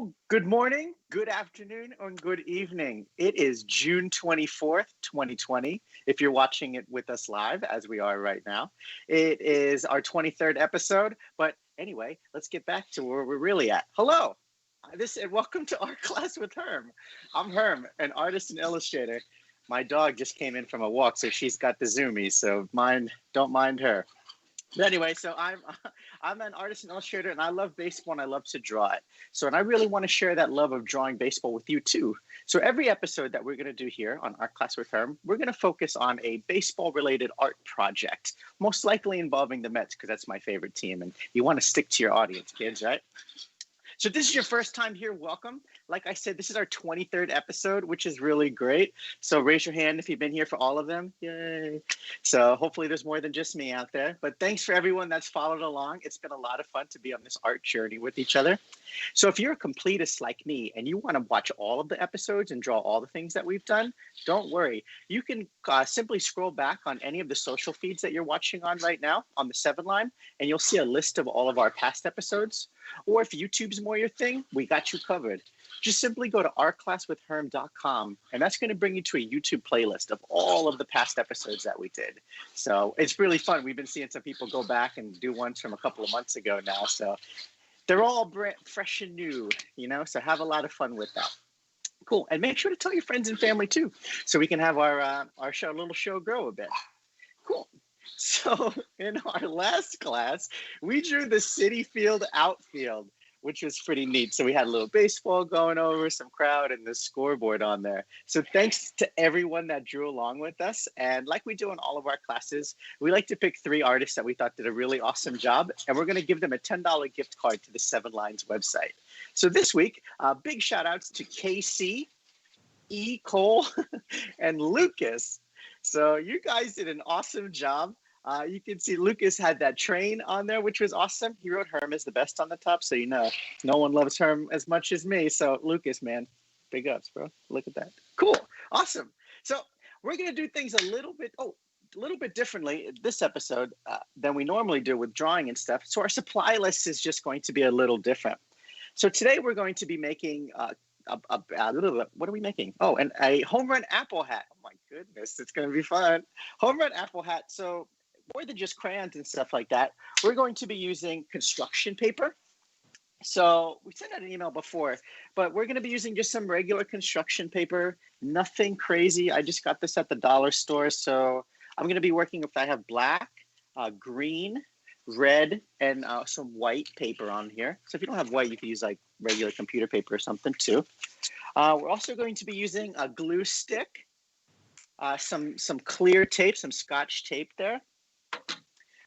Well, good morning, good afternoon, and good evening. It is June 24th, 2020. If you're watching it with us live, as we are right now, it is our 23rd episode. But anyway, let's get back to where we're really at. Hello, and welcome to Art Class with Herm. I'm Herm, an artist and illustrator. My dog just came in from a walk, so she's got the zoomies. So don't mind her. But anyway, so I'm an artist and illustrator, and I love baseball, and I love to draw it. So, and I really want to share that love of drawing baseball with you too. So every episode that we're going to do here on Art Class with Herm, we're going to focus on a baseball-related art project, most likely involving the Mets, because that's my favorite team, and you want to stick to your audience, kids, right? So if this is your first time here, welcome. Like I said, this is our 23rd episode, which is really great. So raise your hand if you've been here for all of them. Yay. So hopefully there's more than just me out there. But thanks for everyone that's followed along. It's been a lot of fun to be on this art journey with each other. So if you're a completist like me and you want to watch all of the episodes and draw all the things that we've done, don't worry. You can simply scroll back on any of the social feeds that you're watching on right now on the 7 line, and you'll see a list of all of our past episodes. Or if YouTube's more your thing, we got you covered. Just simply go to artclasswithherm.com, and that's going to bring you to a YouTube playlist of all of the past episodes that we did. So it's really fun. We've been seeing some people go back and do ones from a couple of months ago now. So they're all fresh and new, so have a lot of fun with that. Cool. And make sure to tell your friends and family too, so we can have our little show grow a bit. Cool. So in our last class, we drew the City Field outfield, which was pretty neat. So we had a little baseball going over, some crowd, and the scoreboard on there. So thanks to everyone that drew along with us. And like we do in all of our classes, we like to pick 3 artists that we thought did a really awesome job. And we're going to give them a $10 gift card to the 7 Lines website. So this week, big shout outs to KC, E. Cole, and Lucas. So you guys did an awesome job. You can see Lucas had that train on there, which was awesome. He wrote Herm is the best on the top, so no one loves Herm as much as me. So Lucas, man, big ups, bro. Look at that. Cool. Awesome. So we're going to do things a little bit differently this episode than we normally do with drawing and stuff. So our supply list is just going to be a little different. So today we're going to be making what are we making? Oh, and a home run apple hat. Oh my goodness, it's going to be fun. Home run apple hat. So more than just crayons and stuff like that, we're going to be using construction paper. So we sent out an email before, but we're going to be using just some regular construction paper, nothing crazy. I just got this at the dollar store. So I'm going to be working if I have black, green, red, and some white paper on here. So if you don't have white, you can use like regular computer paper or something too. We're also going to be using a glue stick, some clear tape, some Scotch tape there.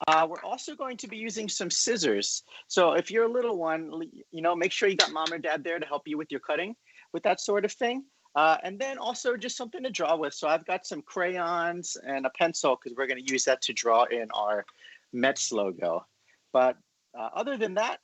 We're also going to be using some scissors. So if you're a little one, make sure you got mom or dad there to help you with your cutting, with that sort of thing. And then also just something to draw with. So I've got some crayons and a pencil because we're going to use that to draw in our Mets logo. But other than that,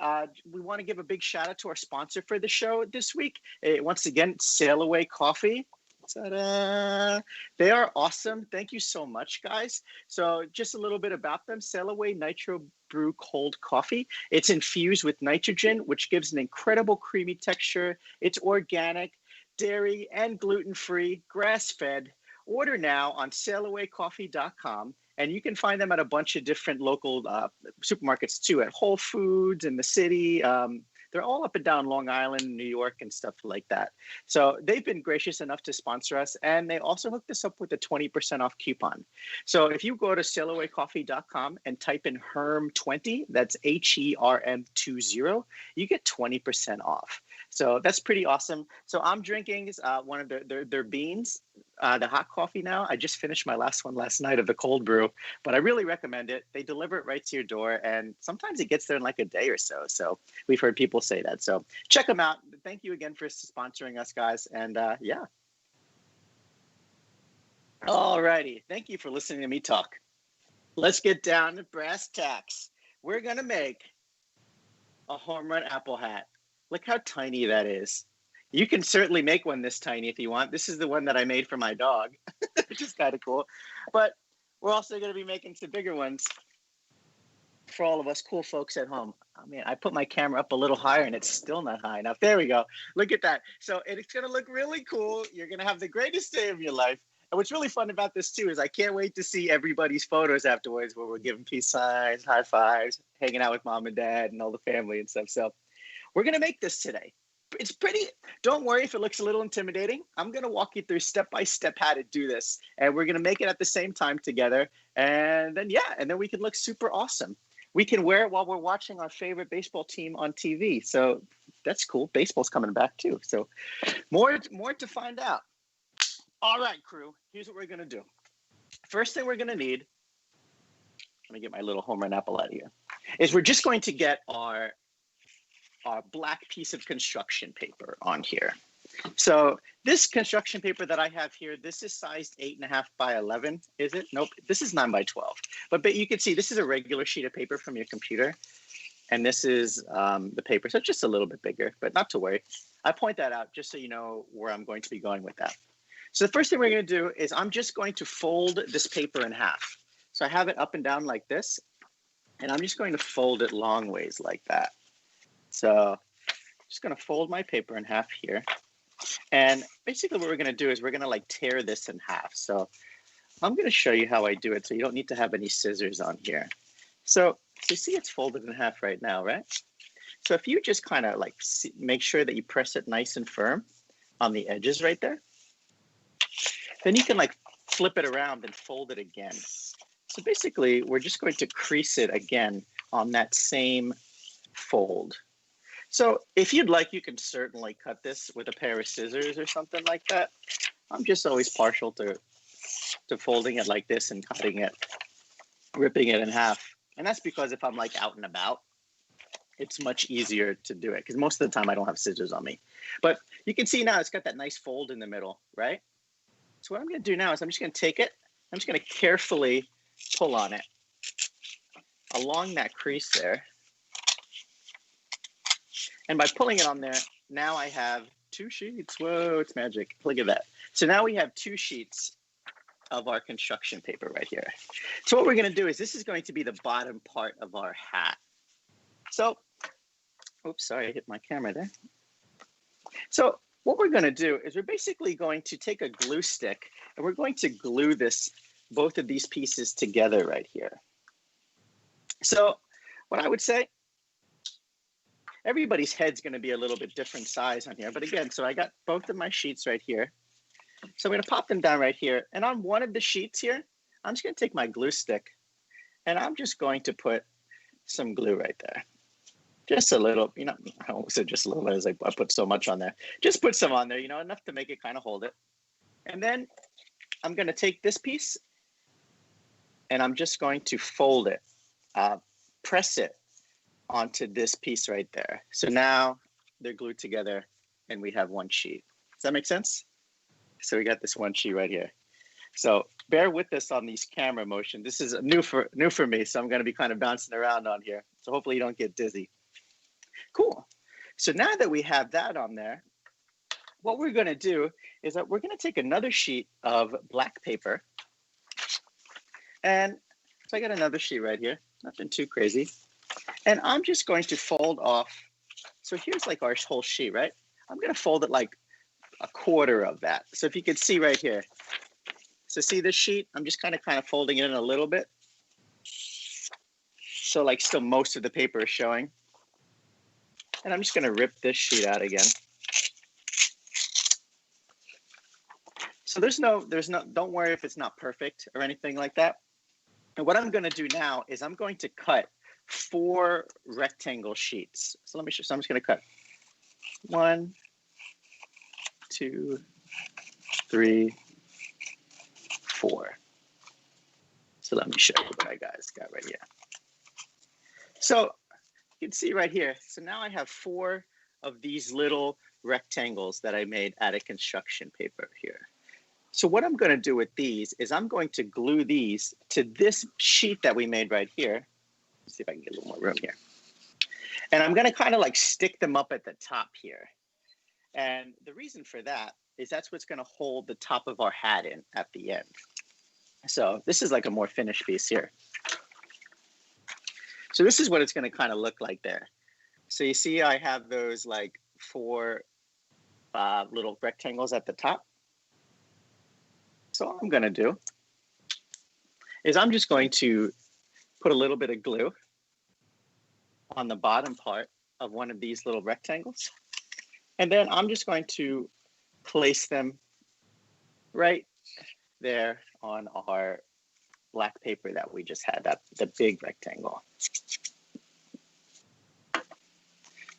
we want to give a big shout out to our sponsor for the show this week. Once again, Sail Away Coffee. Ta-da! They are awesome. Thank you so much, guys. So just a little bit about them. Sail Away Nitro Brew Cold Coffee. It's infused with nitrogen, which gives an incredible creamy texture. It's organic, dairy and gluten-free, grass-fed. Order now on sailawaycoffee.com. And you can find them at a bunch of different local supermarkets too, at Whole Foods in the city. They're all up and down Long Island, New York, and stuff like that. So they've been gracious enough to sponsor us, and they also hooked us up with a 20% off coupon. So if you go to sailawaycoffee.com and type in HERM20, that's HERM20, you get 20% off. So that's pretty awesome. So I'm drinking one of their beans, the hot coffee now. I just finished my last one last night of the cold brew, but I really recommend it. They deliver it right to your door, and sometimes it gets there in like a day or so. So we've heard people say that. So check them out. Thank you again for sponsoring us, guys. And yeah. All righty. Thank you for listening to me talk. Let's get down to brass tacks. We're going to make a home run apple hat. Look how tiny that is. You can certainly make one this tiny if you want. This is the one that I made for my dog, which is kind of cool. But we're also going to be making some bigger ones. for all of us cool folks at home. I mean, I put my camera up a little higher and it's still not high enough. There we go. Look at that. So it's going to look really cool. You're going to have the greatest day of your life. And what's really fun about this too is I can't wait to see everybody's photos afterwards where we're giving peace signs, high fives, hanging out with mom and dad and all the family and stuff. So we're going to make this today. It's pretty, don't worry if it looks a little intimidating. I'm going to walk you through step by step how to do this. And we're going to make it at the same time together. And then, and then we can look super awesome. We can wear it while we're watching our favorite baseball team on TV. So that's cool. Baseball's coming back too. So more to find out. All right, crew, here's what we're going to do. First thing we're going to need, let me get my little home run apple out of here, is we're just going to get our black piece of construction paper on here. So this construction paper that I have here, this is sized 8.5 by 11, is it? Nope, this is 9 by 12. But you can see this is a regular sheet of paper from your computer. And this is the paper, so it's just a little bit bigger, but not to worry. I point that out just so you know where I'm going to be going with that. So the first thing we're going to do is I'm just going to fold this paper in half. So I have it up and down like this, and I'm just going to fold it long ways like that. So I'm just going to fold my paper in half here. And basically what we're going to do is we're going to like tear this in half. So I'm going to show you how I do it so you don't need to have any scissors on here. So you see it's folded in half right now, right? So if you just kind of like make sure that you press it nice and firm on the edges right there, then you can like flip it around and fold it again. So basically we're just going to crease it again on that same fold. So if you'd like, you can certainly cut this with a pair of scissors or something like that. I'm just always partial to folding it like this and cutting it, ripping it in half. And that's because if I'm like out and about, it's much easier to do it because most of the time I don't have scissors on me. But you can see now it's got that nice fold in the middle, right? So what I'm going to do now is I'm just going to take it. I'm just going to carefully pull on it along that crease there. And by pulling it on there, now I have 2 sheets. Whoa, it's magic. Look at that. So now we have 2 sheets of our construction paper right here. So what we're going to do is this is going to be the bottom part of our hat. So, oops, sorry, I hit my camera there. So what we're going to do is we're basically going to take a glue stick and we're going to glue both of these pieces together right here. So what I would say, everybody's head's going to be a little bit different size on here. But again, so I got both of my sheets right here. So I'm going to pop them down right here. And on one of the sheets here, I'm just going to take my glue stick and I'm just going to put some glue right there. Just a little, you know, I won't say just a little as I put so much on there. Just put some on there, you know, enough to make it kind of hold it. And then I'm going to take this piece and I'm just going to fold it, press it onto this piece right there. So now they're glued together and we have one sheet. Does that make sense? So we got this one sheet right here. So bear with us on these camera motion. This is new for me, so I'm going to be kind of bouncing around on here. So hopefully you don't get dizzy. Cool. So now that we have that on there, what we're going to do is that we're going to take another sheet of black paper. And so I got another sheet right here, nothing too crazy. And I'm just going to fold off. So here's like our whole sheet, right? I'm going to fold it like a quarter of that. So if you can see right here. So see this sheet? I'm just kind of folding it in a little bit. So like still most of the paper is showing. And I'm just going to rip this sheet out again. So don't worry if it's not perfect or anything like that. And what I'm going to do now is I'm going to cut 4 rectangle sheets. So let me show. So I'm just going to cut 1, 2, 3, 4. So let me show you what I got right here. So you can see right here. So now I have 4 of these little rectangles that I made out of construction paper here. So what I'm going to do with these is I'm going to glue these to this sheet that we made right here. Let's see if I can get a little more room here. And I'm going to kind of like stick them up at the top here. And the reason for that is that's what's going to hold the top of our hat in at the end. So this is like a more finished piece here. So this is what it's going to kind of look like there. So you see I have those like 4 little rectangles at the top. So all I'm going to do is I'm just going to put a little bit of glue on the bottom part of one of these little rectangles. And then I'm just going to place them right there on our black paper that we just had, the big rectangle.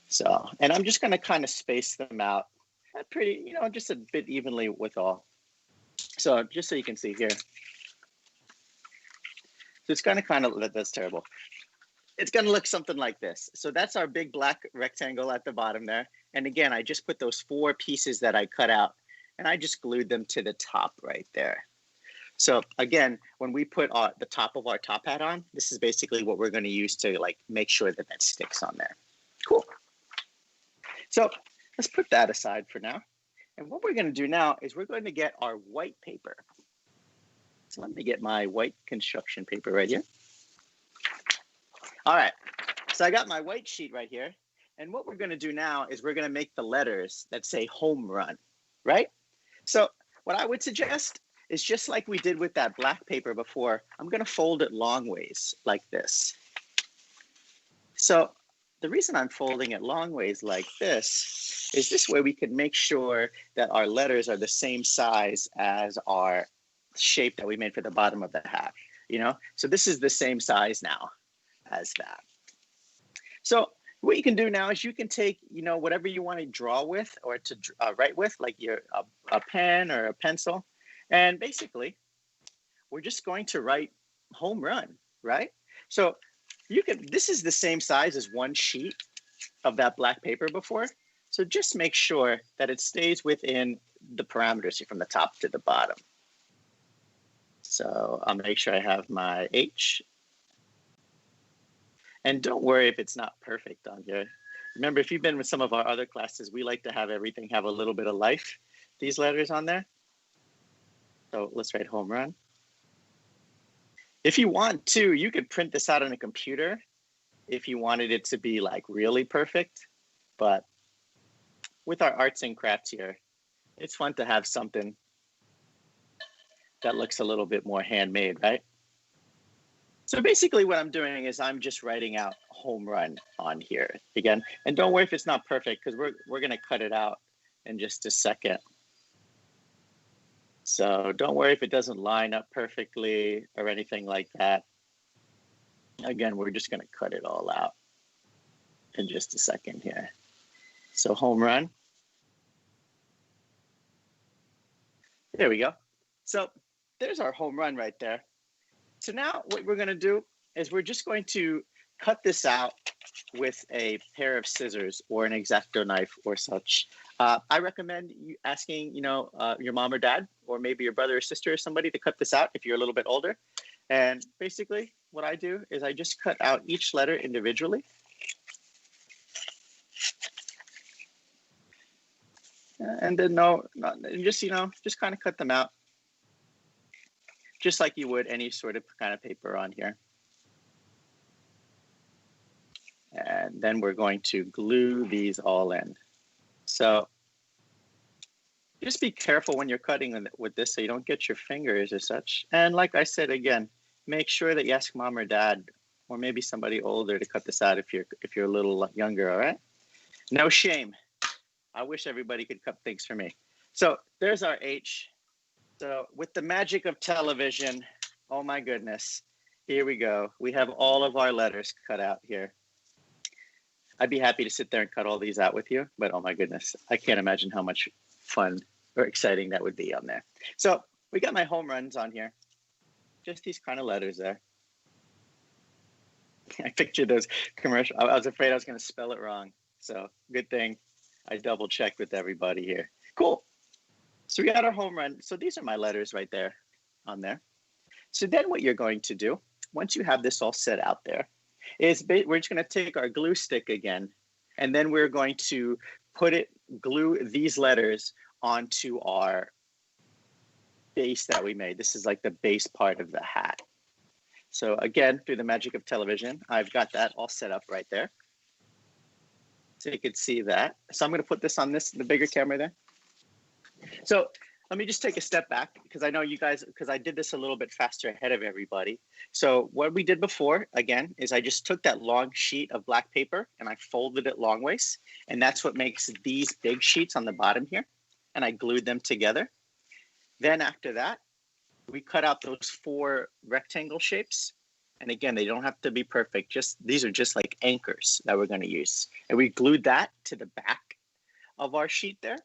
So, and I'm just going to kind of space them out pretty, you know, just a bit evenly with all. So just so you can see here. So it's going to kind of, that's terrible. It's going to look something like this. So that's our big black rectangle at the bottom there. And again, I just put those 4 pieces that I cut out and I just glued them to the top right there. So again, when we put the top of our top hat on, this is basically what we're going to use to like make sure that that sticks on there. Cool. So let's put that aside for now. And what we're going to do now is we're going to get our white paper. So let me get my white construction paper right here. All right, so I got my white sheet right here. And what we're going to do now is we're going to make the letters that say home run, right? So what I would suggest is just like we did with that black paper before, I'm going to fold it long ways like this. So the reason I'm folding it long ways like this is this way we can make sure that our letters are the same size as our shape that we made for the bottom of the hat, you know? So this is the same size now as that. So what you can do now is you can take, you know, whatever you want to draw with or to write with, like a pen or a pencil. And basically, we're just going to write home run, right? So you can, this is the same size as one sheet of that black paper before. So just make sure that it stays within the parameters here from the top to the bottom. So I'll make sure I have my H. And don't worry if it's not perfect on here. Remember, if you've been with some of our other classes, we like to have everything have a little bit of life, these letters on there. So let's write home run. If you want to, you could print this out on a computer if you wanted it to be like really perfect. But with our arts and crafts here, it's fun to have something that looks a little bit more handmade, right? So basically what I'm doing is I'm just writing out home run on here again. And don't worry if it's not perfect because we're going to cut it out in just a second. So don't worry if it doesn't line up perfectly or anything like that. Again, we're just going to cut it all out in just a second here. So home run. There we go. So there's our home run right there. So now what we're going to do is we're just going to cut this out with a pair of scissors or an X-Acto knife or such. I recommend you asking, you know, your mom or dad, or maybe your brother or sister or somebody to cut this out if you're a little bit older. And basically what I do is I just cut out each letter individually. And then just, you know, just kind of cut them out. Just like you would any sort of kind of paper on here. And then we're going to glue these all in. So just be careful when you're cutting with this so you don't get your fingers or such. And like I said, again, make sure that you ask mom or dad or maybe somebody older to cut this out if you're a little younger, all right? No shame. I wish everybody could cut things for me. So there's our H. So with the magic of television, oh my goodness, here we go. We have all of our letters cut out here. I'd be happy to sit there and cut all these out with you, but oh my goodness, I can't imagine how much fun or exciting that would be on there. So we got my home runs on here. Just these kind of letters there. I pictured those commercials. I was afraid I was going to spell it wrong. So good thing I double checked with everybody here. Cool. So we got our home run. So these are my letters right there on there. So then what you're going to do, once you have this all set out there, is we're just going to take our glue stick again, and then we're going to glue these letters onto our base that we made. This is like the base part of the hat. So again, through the magic of television, I've got that all set up right there. So you can see that. So I'm going to put this on the bigger camera there. So let me just take a step back because I know you guys, because I did this a little bit faster ahead of everybody. So what we did before, again, is I just took that long sheet of black paper and I folded it long ways. And that's what makes these big sheets on the bottom here. And I glued them together. Then after that, we cut out those 4 rectangle shapes. And again, they don't have to be perfect. These are just like anchors that we're going to use. And we glued that to the back of our sheet there.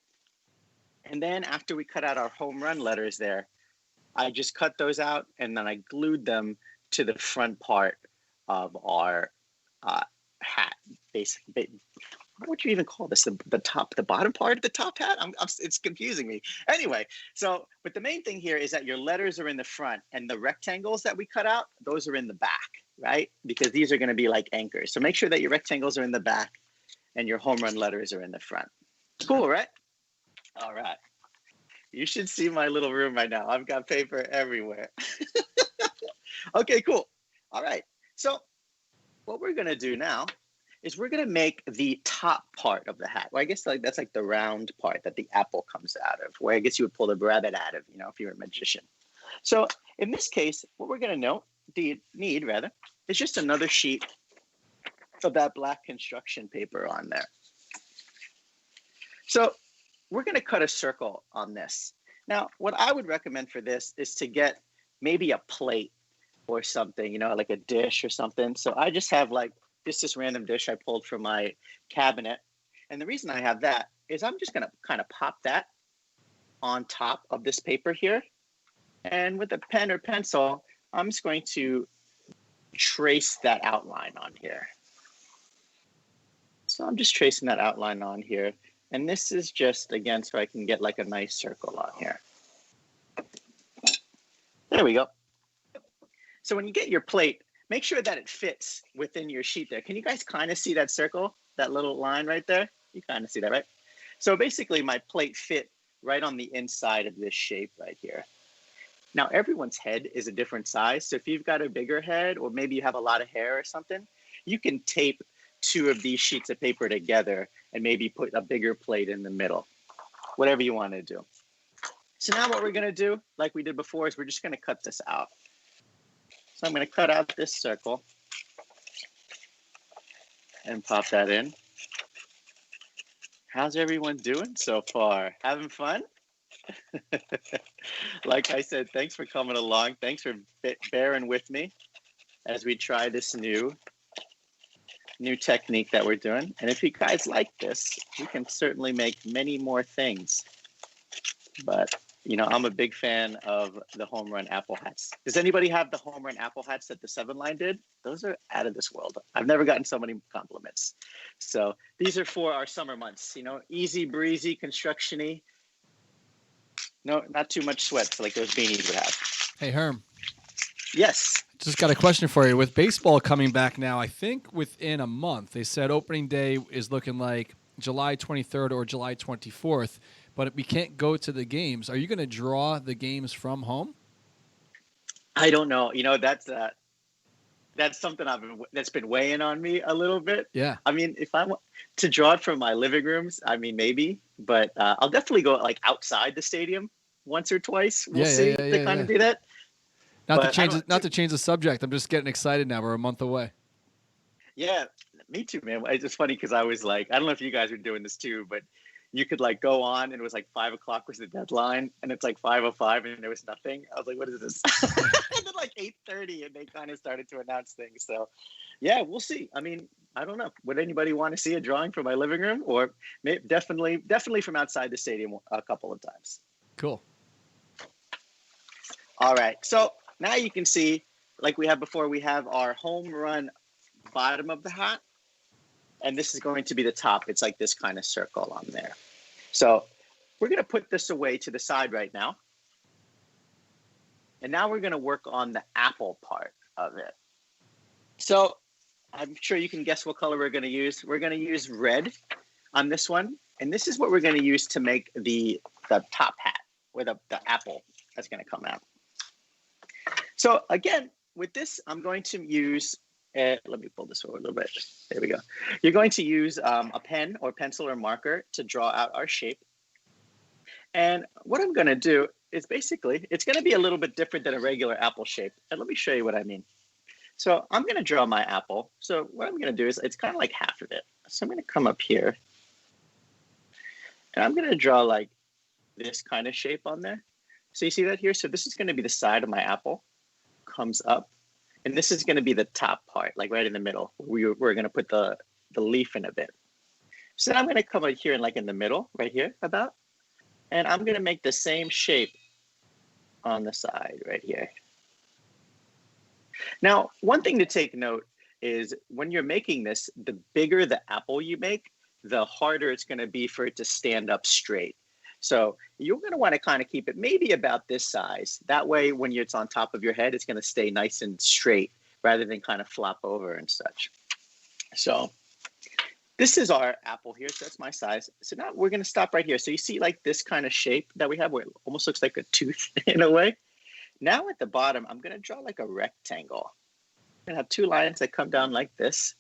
And then after we cut out our home run letters there, I just cut those out and then I glued them to the front part of our hat. Basically, what would you even call this? The bottom part of the top hat? It's confusing me. Anyway, but the main thing here is that your letters are in the front and the rectangles that we cut out, those are in the back, right? Because these are going to be like anchors. So make sure that your rectangles are in the back and your home run letters are in the front. Cool, right? All right. You should see my little room right now. I've got paper everywhere. Okay, cool. All right. So what we're going to do now is we're going to make the top part of the hat. Well, I guess that's like the round part that the apple comes out of, where I guess you would pull the rabbit out of, if you're a magician. So in this case, what we're going to need is just another sheet of that black construction paper on there. So we're going to cut a circle on this. Now, what I would recommend for this is to get maybe a plate or something, like a dish or something. So I just have this random dish I pulled from my cabinet. And the reason I have that is I'm just going to kind of pop that on top of this paper here. And with a pen or pencil, I'm just going to trace that outline on here. So I'm just tracing that outline on here. And this is just, again, so I can get like a nice circle on here. There we go. So when you get your plate, make sure that it fits within your sheet there. Can you guys kind of see that circle, that little line right there? You kind of see that, right? So basically my plate fit right on the inside of this shape right here. Now everyone's head is a different size. So if you've got a bigger head or maybe you have a lot of hair or something, you can tape 2 of these sheets of paper together and maybe put a bigger plate in the middle, whatever you want to do. So now what we're going to do, like we did before, is we're just going to cut this out. So I'm going to cut out this circle and pop that in. How's everyone doing so far? Having fun? Like I said, thanks for coming along. Thanks for bearing with me as we try this new technique that we're doing. And if you guys like this, we can certainly make many more things. But, I'm a big fan of the home run apple hats. Does anybody have the home run apple hats that the 7 Line did? Those are out of this world. I've never gotten so many compliments. So these are for our summer months, easy breezy, construction-y. No, not too much sweat like those beanies would have. Hey, Herm. Yes. Just got a question for you. With baseball coming back now, I think within a month, they said opening day is looking like July 23rd or July 24th, but we can't go to the games. Are you going to draw the games from home? I don't know. That's something that's been weighing on me a little bit. Yeah. I mean, if I want to draw it from my living rooms, maybe, but I'll definitely go outside the stadium once or twice. We'll see to kind of do that. Not to change the subject. I'm just getting excited now. We're a month away. Yeah, me too, man. It's just funny because I was I don't know if you guys are doing this too, but you could go on and it was 5 o'clock was the deadline and it's 5:05 and there was nothing. I was like, what is this? And then 8:30 and they kind of started to announce things. So yeah, we'll see. I mean, I don't know. Would anybody want to see a drawing from my living room or definitely from outside the stadium a couple of times. Cool. All right. So now you can see, like we have before, we have our home run bottom of the hat. And this is going to be the top. It's like this kind of circle on there. So we're going to put this away to the side right now. And now we're going to work on the apple part of it. So I'm sure you can guess what color we're going to use. We're going to use red on this one. And this is what we're going to use to make the top hat, where the apple that's going to come out. So again, with this, I'm going to use, let me pull this over a little bit. There we go. You're going to use a pen or pencil or marker to draw out our shape. And what I'm going to do is basically, it's going to be a little bit different than a regular apple shape. And let me show you what I mean. So I'm going to draw my apple. So what I'm going to do is, it's kind of like half of it. So I'm going to come up here. And I'm going to draw like this kind of shape on there. So you see that here? So this is going to be the side of my apple. Comes up. And this is going to be the top part, like right in the middle. We're going to put the leaf in a bit. So then I'm going to come out here and like in the middle, right here about. And I'm going to make the same shape on the side right here. Now, one thing to take note is when you're making this, the bigger the apple you make, the harder it's going to be for it to stand up straight. So you're going to want to kind of keep it maybe about this size. That way, when it's on top of your head, it's going to stay nice and straight rather than kind of flop over and such. So this is our apple here. So that's my size. So now we're going to stop right here. So you see like this kind of shape that we have where it almost looks like a tooth in a way. Now at the bottom, I'm going to draw like a rectangle. I'm going to have two lines that come down like this.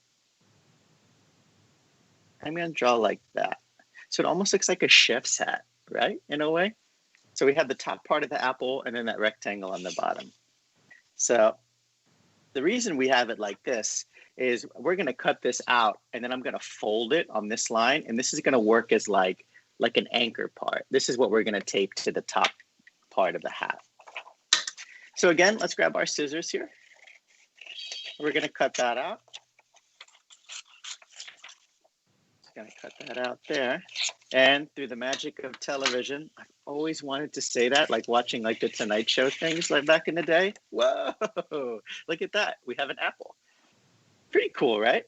I'm going to draw like that. So it almost looks like a chef's hat, right? In a way. So we have the top part of the apple and then that rectangle on the bottom. So the reason we have it like this is we're going to cut this out and then I'm going to fold it on this line. And this is going to work as like an anchor part. This is what we're going to tape to the top part of the hat. So again, let's grab our scissors here. We're going to cut that out. Going to cut that out there. And through the magic of television, I've always wanted to say that, like watching like the Tonight Show things like back in the day. Whoa, look at that. We have an apple. Pretty cool, right?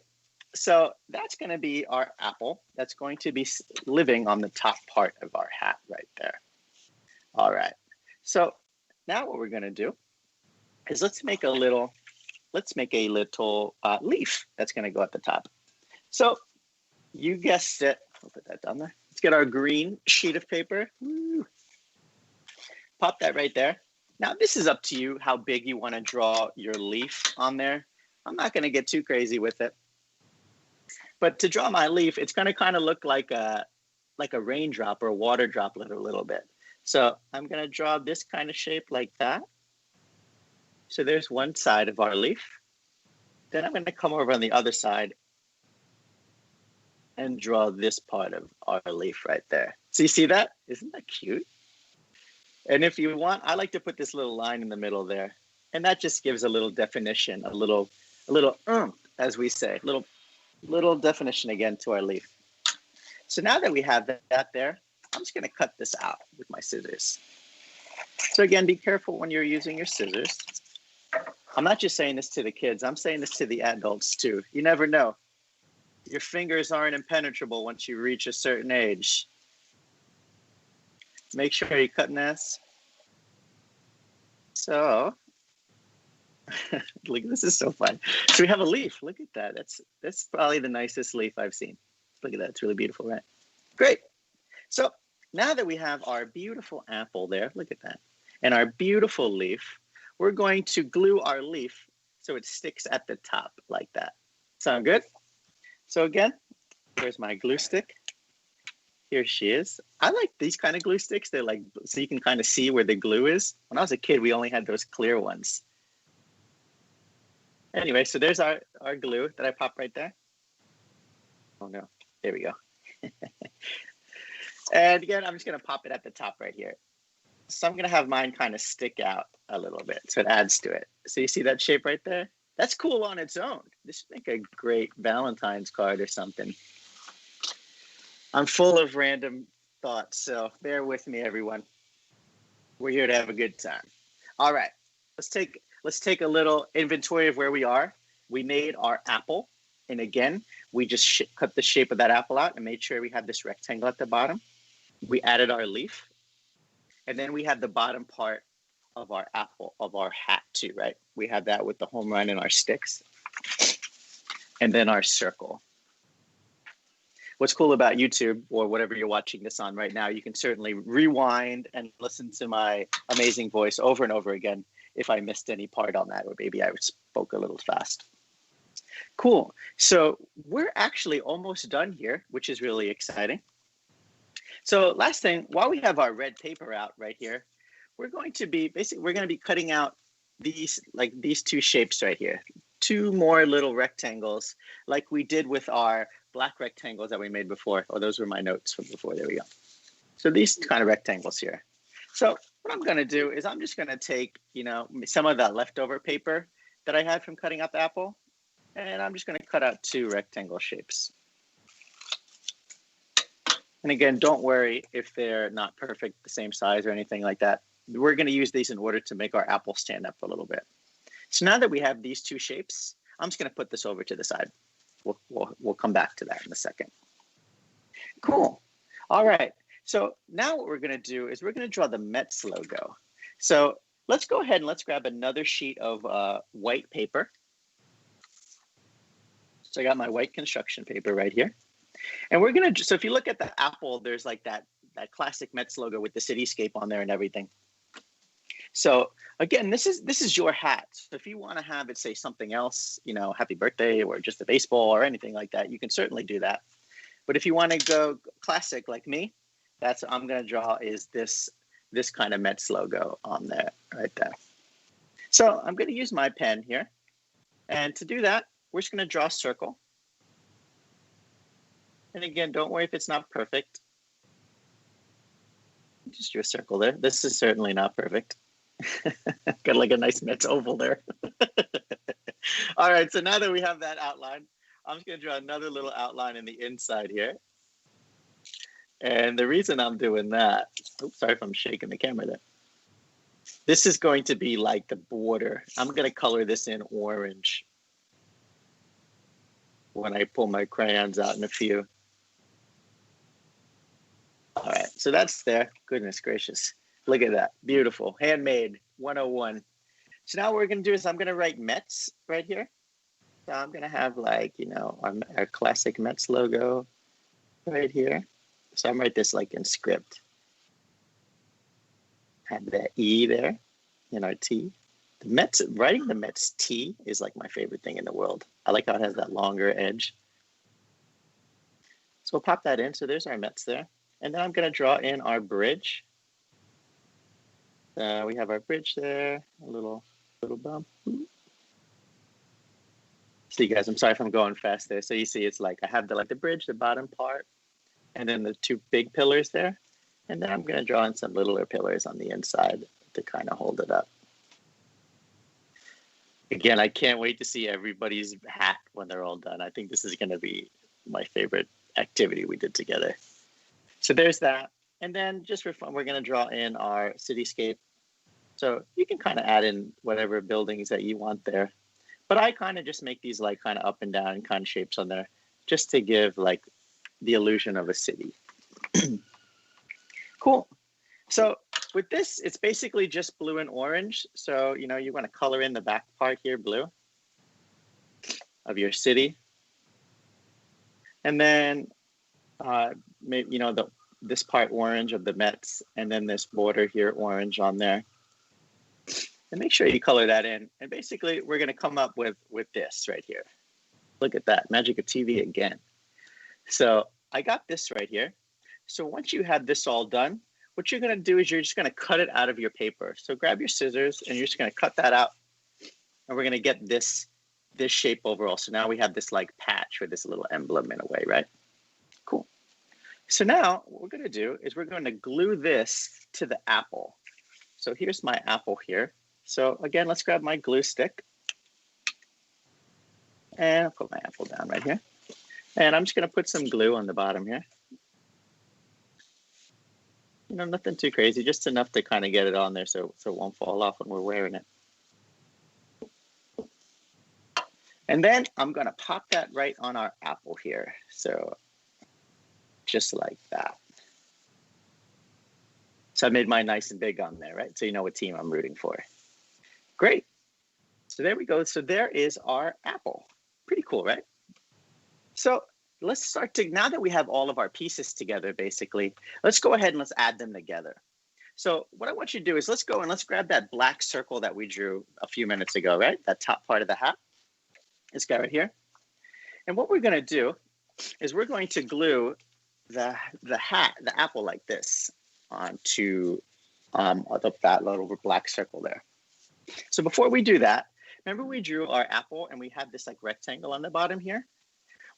So that's going to be our apple. That's going to be living on the top part of our hat right there. All right. So now what we're going to do is let's make a little leaf that's going to go at the top. So you guessed it. I'll put that down there. Let's get our green sheet of paper. Woo. Pop that right there. Now, this is up to you how big you want to draw your leaf on there. I'm not going to get too crazy with it. But to draw my leaf, it's going to kind of look like a raindrop or a water droplet a little bit. So I'm going to draw this kind of shape like that. So there's one side of our leaf. Then I'm going to come over on the other side and draw this part of our leaf right there. So you see that? Isn't that cute? And if you want, I like to put this little line in the middle there. And that just gives a little definition, a little as we say, little definition again to our leaf. So now that we have that there, I'm just going to cut this out with my scissors. So again, be careful when you're using your scissors. I'm not just saying this to the kids. I'm saying this to the adults too. You never know. Your fingers aren't impenetrable once you reach a certain age. Make sure you're cutting this. So, look, this is so fun. So we have a leaf. Look at that. That's probably the nicest leaf I've seen. Look at that. It's really beautiful, right? Great. So now that we have our beautiful apple there, look at that, and our beautiful leaf, we're going to glue our leaf so it sticks at the top like that. Sound good? So again, here's my glue stick. Here she is. I like these kind of glue sticks. They're like, so you can kind of see where the glue is. When I was a kid, we only had those clear ones. Anyway, so there's our glue that I popped right there. Oh no, there we go. And again, I'm just gonna pop it at the top right here. So I'm gonna have mine kind of stick out a little bit so it adds to it. So you see that shape right there? That's cool on its own. This would make a great Valentine's card or something. I'm full of random thoughts, so bear with me, everyone. We're here to have a good time. All right, let's take a little inventory of where we are. We made our apple, and again, we just cut the shape of that apple out and made sure we had this rectangle at the bottom. We added our leaf, and then we had the bottom part of our apple, of our hat too, right? We had that with the home run and our sticks, and then our circle. What's cool about YouTube or whatever you're watching this on right now, you can certainly rewind and listen to my amazing voice over and over again. if I missed any part on that, or maybe I spoke a little fast. Cool. So we're actually almost done here, which is really exciting. So last thing, while we have our red paper out right here, we're going to be cutting out these two shapes right here. Two more little rectangles like we did with our black rectangles that we made before. Oh, those were my notes from before. There we go. So these kind of rectangles here. So what I'm going to do is I'm just going to take, some of that leftover paper that I had from cutting out the apple, and I'm just going to cut out two rectangle shapes. And again, don't worry if they're not perfect, the same size or anything like that. We're going to use these in order to make our apple stand up a little bit. So now that we have these two shapes, I'm just going to put this over to the side. We'll come back to that in a second. Cool. All right. So now what we're going to do is we're going to draw the Mets logo. So let's go ahead and let's grab another sheet of white paper. So I got my white construction paper right here. And we're going to, so if you look at the apple, there's like that classic Mets logo with the Cityscape on there and everything. So again, this is your hat. So if you want to have it say something else, happy birthday or just a baseball or anything like that, you can certainly do that. But if you want to go classic like me, that's what I'm going to draw is this kind of Mets logo on there, right there. So I'm going to use my pen here. And to do that, we're just going to draw a circle. And again, don't worry if it's not perfect. Just draw a circle there. This is certainly not perfect. Got like a nice Mets oval there. All right, so now that we have that outline, I'm just going to draw another little outline in the inside here. And the reason I'm doing that, oops, sorry if I'm shaking the camera there. This is going to be like the border. I'm going to color this in orange when I pull my crayons out in a few. All right, so that's there. Goodness gracious. Look at that. Beautiful. Handmade 101. So now what we're going to do is I'm going to write Mets right here. So I'm going to have like, our classic Mets logo right here. So I'm write this like in script. Have the E there in our T. The Mets, writing the Mets T is like my favorite thing in the world. I like how it has that longer edge. So we'll pop that in. So there's our Mets there. And then I'm going to draw in our bridge. We have our bridge there, a little bump. So you guys, I'm sorry if I'm going fast there. So you see it's like I have the bridge, the bottom part, and then the two big pillars there. And then I'm going to draw in some littler pillars on the inside to kind of hold it up. Again, I can't wait to see everybody's hat when they're all done. I think this is going to be my favorite activity we did together. So there's that. And then just for fun, we're going to draw in our cityscape. So you can kind of add in whatever buildings that you want there. But I kind of just make these like kind of up and down kind of shapes on there just to give like the illusion of a city. Cool. So with this, it's basically just blue and orange. So, you want to color in the back part here, blue, of your city. And then, maybe, this part orange of the Mets, and then this border here, orange on there. And make sure you color that in. And basically, we're going to come up with this right here. Look at that, magic of TV again. So I got this right here. So once you have this all done, what you're going to do is you're just going to cut it out of your paper. So grab your scissors, and you're just going to cut that out. And we're going to get this shape overall. So now we have this like patch with this little emblem in a way, right? Cool. So now what we're going to do is we're going to glue this to the apple. So here's my apple here. So again, let's grab my glue stick. And I'll put my apple down right here. And I'm just going to put some glue on the bottom here. Nothing too crazy, just enough to kind of get it on there so it won't fall off when we're wearing it. And then I'm going to pop that right on our apple here. So just like that. So I made mine nice and big on there, right? So you know what team I'm rooting for. Great. So there we go. So there is our apple. Pretty cool, right? So let's start to, now that we have all of our pieces together, basically, let's go ahead and let's add them together. So what I want you to do is let's go and let's grab that black circle that we drew a few minutes ago, right? That top part of the hat. This guy right here. And what we're going to do is we're going to glue the hat, the apple like this onto that little black circle there. So before we do that, remember we drew our apple and we had this like rectangle on the bottom here?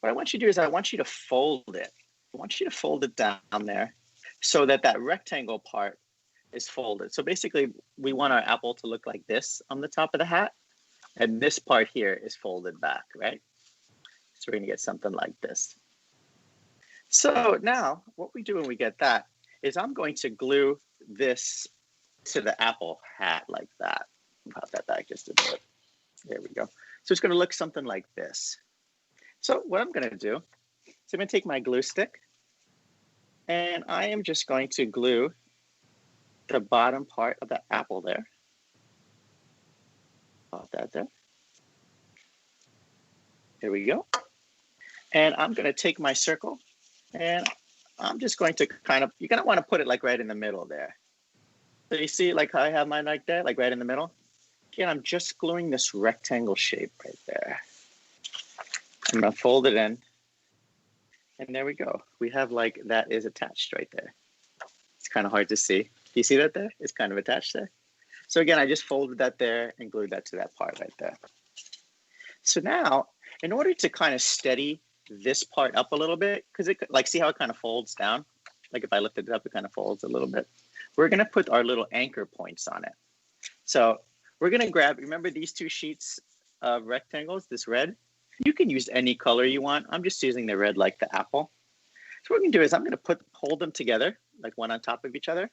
What I want you to do is I want you to fold it. I want you to fold it down there so that that rectangle part is folded. So basically we want our apple to look like this on the top of the hat. And this part here is folded back, right? So we're gonna get something like this. So now what we do when we get that is I'm going to glue this to the apple hat like that. Pop that back just a bit. There we go. So it's gonna look something like this. So what I'm gonna do is I'm gonna take my glue stick and I am just going to glue the bottom part of the apple there. Pop that there. Here we go. And I'm going to take my circle and I'm just going to you're going to want to put it like right in the middle there. So you see like how I have mine like that, like right in the middle? Again, I'm just gluing this rectangle shape right there. I'm going to fold it in. And there we go. We have like that is attached right there. It's kind of hard to see. Do you see that there? It's kind of attached there. So again, I just folded that there and glued that to that part right there. So now, in order to kind of steady this part up a little bit, because it like see how it kind of folds down? Like if I lift it up, it kind of folds a little bit. We're going to put our little anchor points on it. So we're going to grab, remember these two sheets of rectangles, this red? You can use any color you want. I'm just using the red like the apple. So what we're going to do is I'm going to hold them together, like one on top of each other.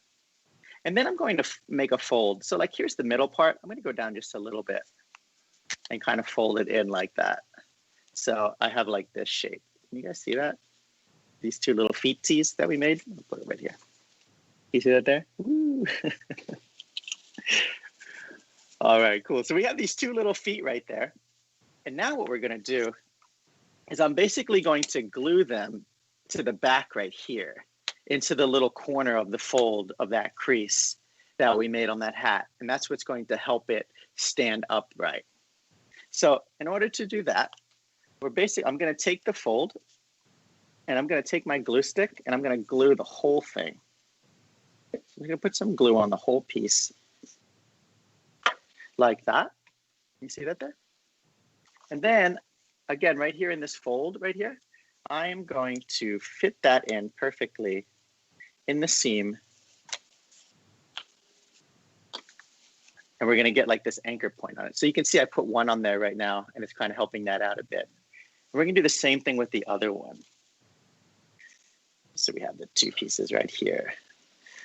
And then I'm going to make a fold. So like here's the middle part. I'm going to go down just a little bit and kind of fold it in like that. So I have like this shape. Can you guys see that? These two little feetsies that we made. I'll put it right here. You see that there? Woo. All right, cool. So we have these two little feet right there. And now what we're going to do is I'm basically going to glue them to the back right here into the little corner of the fold of that crease that we made on that hat. And that's what's going to help it stand upright. So in order to do that, I'm going to take the fold and I'm going to take my glue stick and I'm going to glue the whole thing. So I'm going to put some glue on the whole piece like that. You see that there? And then again, right here in this fold right here, I am going to fit that in perfectly in the seam. And we're going to get like this anchor point on it. So you can see I put one on there right now and it's kind of helping that out a bit. We're going to do the same thing with the other one. So we have the two pieces right here.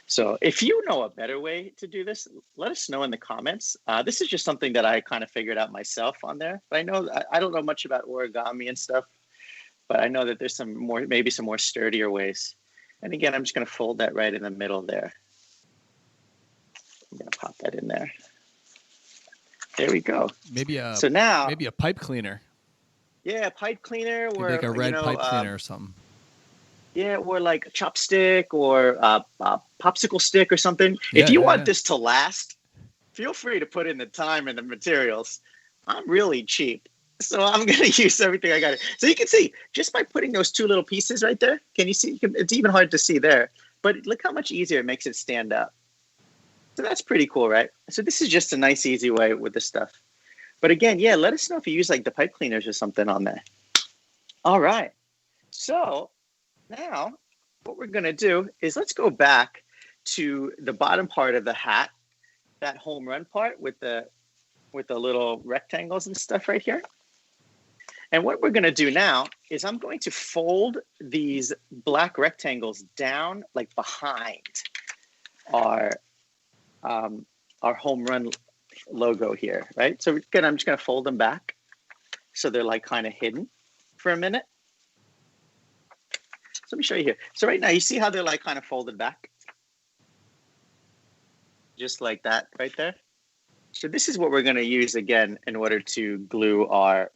So if you know a better way to do this, let us know in the comments. This is just something that I kind of figured out myself on there. But I know I don't know much about origami and stuff, but I know that there's maybe some more sturdier ways. And again, I'm just going to fold that right in the middle there. I'm going to pop that in there. There we go. Maybe a pipe cleaner. Yeah, pipe cleaner or like a red pipe cleaner or something. Yeah, or like a chopstick or a popsicle stick or something. If you want this to last, feel free to put in the time and the materials. I'm really cheap, so I'm going to use everything I got. So you can see, just by putting those two little pieces right there, can you see? It's even hard to see there, but look how much easier it makes it stand up. So that's pretty cool, right? So this is just a nice, easy way with this stuff. But again, yeah, let us know if you use like the pipe cleaners or something on there. All right. So now what we're going to do is let's go back to the bottom part of the hat, that home run part with the little rectangles and stuff right here. And what we're going to do now is I'm going to fold these black rectangles down like behind our home run logo here, right? So again, I'm just going to fold them back so they're like kind of hidden for a minute. So let me show you here. So right now, you see how they're like kind of folded back? Just like that right there. So this is what we're going to use again in order to glue our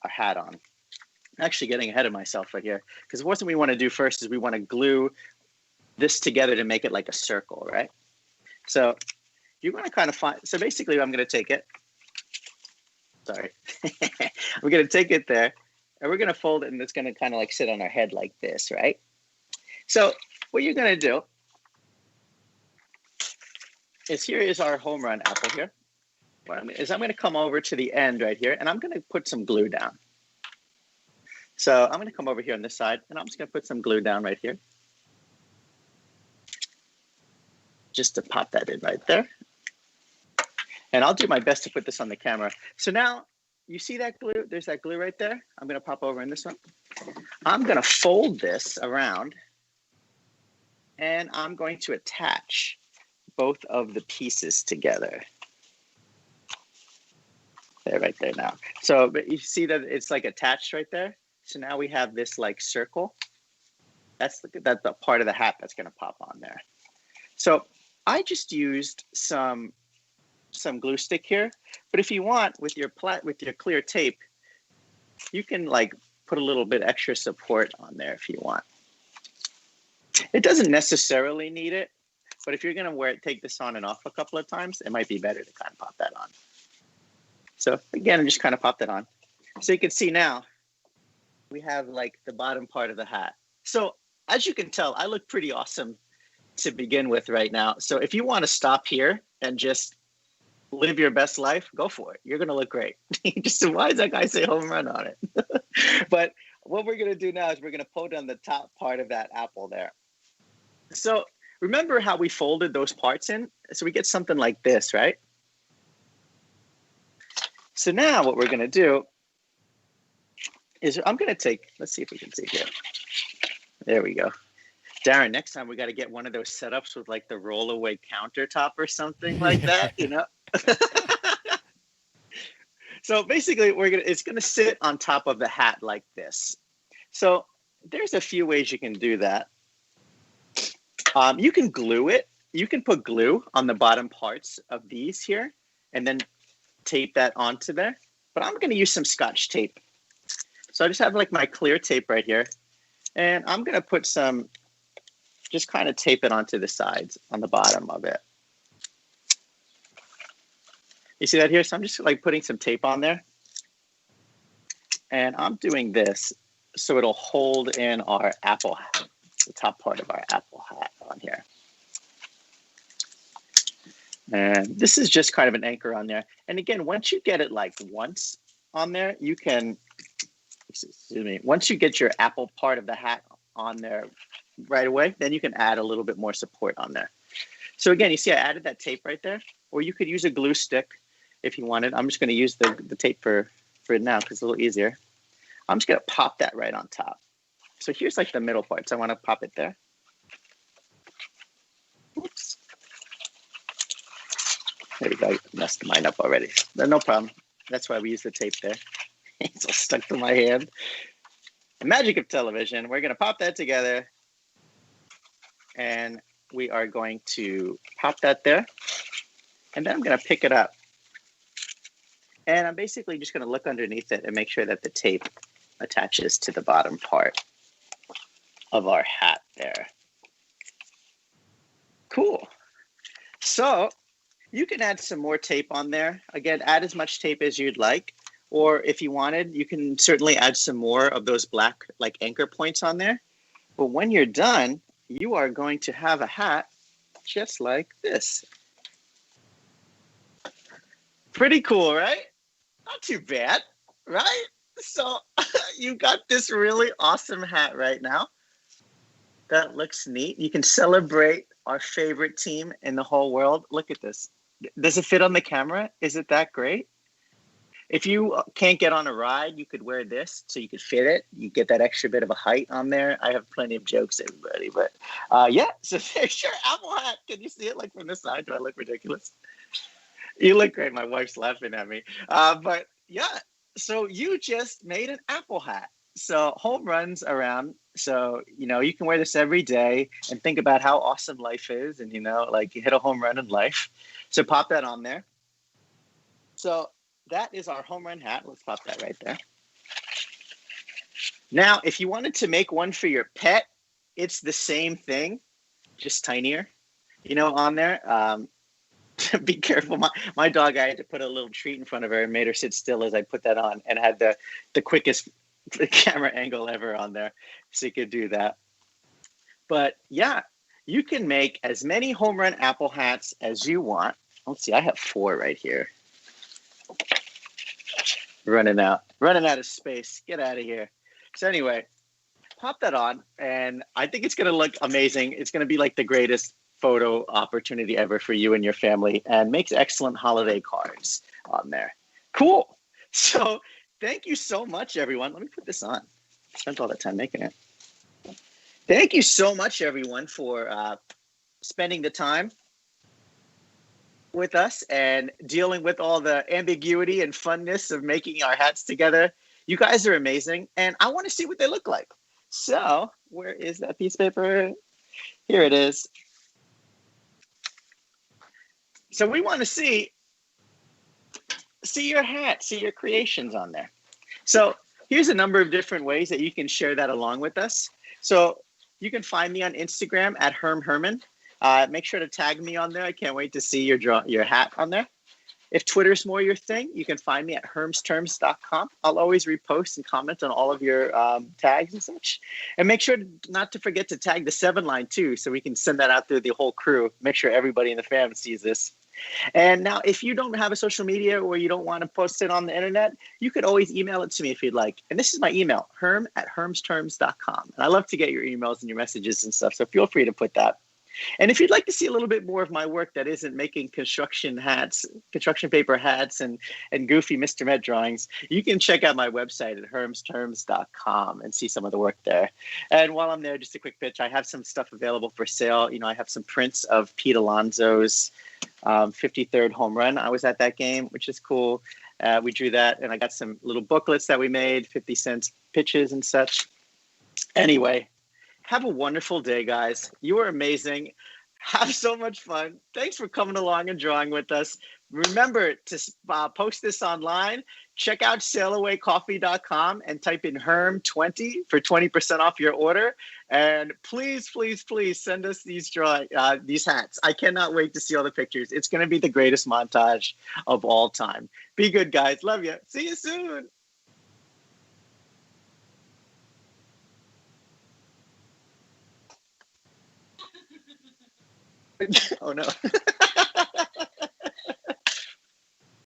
hat on. I'm actually getting ahead of myself right here, because what we want to do first is we want to glue this together to make it like a circle, right? So you're going to kind of find, so basically I'm going to take it. Sorry. We're going to take it there and we're going to fold it and it's going to kind of like sit on our head like this, right? So what you're going to do is here is our home run apple here. What I'm going to come over to the end right here and I'm going to put some glue down. So I'm going to come over here on this side and I'm just going to put some glue down right here. Just to pop that in right there. And I'll do my best to put this on the camera. So now you see that glue? There's that glue right there. I'm going to pop over in this one. I'm going to fold this around and I'm going to attach both of the pieces together. There, right there now. So but you see that it's like attached right there. So now we have this like circle. That's the part of the hat that's going to pop on there. So I just used some glue stick here, but if you want with your clear tape, you can like put a little bit extra support on there if you want. It doesn't necessarily need it, but if you're going to take this on and off a couple of times, it might be better to kind of pop that on. So again, I just kind of popped it on. So you can see now we have like the bottom part of the hat. So as you can tell, I look pretty awesome to begin with right now. So if you want to stop here and just live your best life, go for it. You're going to look great. Just why does that guy say home run on it? But what we're going to do now is we're going to put on the top part of that apple there. So remember how we folded those parts in? So we get something like this, right? So now what we're going to do is I'm going to take, let's see if we can see here. There we go. Darren, next time we got to get one of those setups with like the rollaway countertop or something like that, you know? So basically it's going to sit on top of the hat like this. So there's a few ways you can do that. You can glue it. You can put glue on the bottom parts of these here and then tape that onto there. But I'm going to use some Scotch tape. So I just have like my clear tape right here. And I'm going to put some, just kind of tape it onto the sides on the bottom of it. You see that here? So I'm just like putting some tape on there. And I'm doing this so it'll hold in our apple hat, the top part of our apple hat on here. And this is just kind of an anchor on there. And again, once you get it like once on there, you can, excuse me, once you get your apple part of the hat on there right away, then you can add a little bit more support on there. So again, you see I added that tape right there, or you could use a glue stick if you wanted. I'm just going to use the tape for it now because it's a little easier. I'm just going to pop that right on top. So here's like the middle part. So I want to pop it there. Oops. There we go. I messed mine up already. But no problem. That's why we use the tape there. It's all stuck to my hand. The magic of television. We're going to pop that together. And we are going to pop that there. And then I'm going to pick it up. And I'm basically just going to look underneath it and make sure that the tape attaches to the bottom part of our hat there. Cool. So you can add some more tape on there. Again, add as much tape as you'd like. Or if you wanted, you can certainly add some more of those black like anchor points on there. But when you're done, you are going to have a hat just like this. Pretty cool, right? Not too bad, right? So you got this really awesome hat right now. That looks neat. You can celebrate our favorite team in the whole world. Look at this. Does it fit on the camera? Is it that great? If you can't get on a ride, you could wear this so you could fit it. You get that extra bit of a height on there. I have plenty of jokes, everybody. But yeah, so there's your apple hat. Can you see it like from this side? Do I look ridiculous? You look great. My wife's laughing at me. But yeah, so you just made an apple hat. So home runs around. So, you know, you can wear this every day and think about how awesome life is. And, you know, like you hit a home run in life. So pop that on there. So that is our home run hat. Let's pop that right there. Now, if you wanted to make one for your pet, it's the same thing, just tinier, you know, on there. be careful. My dog, I had to put a little treat in front of her and made her sit still as I put that on, and had the quickest camera angle ever on there, so you could do that. But yeah, you can make as many home run apple hats as you want. Let's see, I have 4 right here. Running out of space. Get out of here. So anyway, pop that on, and I think it's going to look amazing. It's going to be like the greatest photo opportunity ever for you and your family, and makes excellent holiday cards on there. Cool. So thank you so much, everyone. Let me put this on. I spent all that time making it. Thank you so much, everyone, for spending the time with us and dealing with all the ambiguity and funness of making our hats together. You guys are amazing, and I want to see what they look like. So where is that piece of paper? Here it is. So we want to see your hat, see your creations on there. So here's a number of different ways that you can share that along with us. So you can find me on Instagram at Herman. Make sure to tag me on there. I can't wait to see your hat on there. If Twitter's more your thing, you can find me at hermsterms.com. I'll always repost and comment on all of your tags and such. And make sure not to forget to tag the 7 line too, so we can send that out through the whole crew. Make sure everybody in the fam sees this. And now, if you don't have a social media or you don't want to post it on the internet, you could always email it to me if you'd like. And this is my email, herm@hermsterms.com. And I love to get your emails and your messages and stuff, so feel free to put that. And if you'd like to see a little bit more of my work that isn't making construction paper hats, and goofy Mr. Met drawings, you can check out my website at hermsterms.com and see some of the work there. And while I'm there, just a quick pitch, I have some stuff available for sale. I have some prints of Pete Alonso's 53rd home run. I was at that game, which is cool. We drew that, and I got some little booklets that we made, 50-cent pitches and such. Anyway, have a wonderful day, guys. You are amazing. Have so much fun. Thanks for coming along and drawing with us. Remember to post this online. Check out sailawaycoffee.com and type in Herm20 for 20% off your order. And please, please, please send us these hats. I cannot wait to see all the pictures. It's going to be the greatest montage of all time. Be good, guys. Love you. See you soon. Oh, no.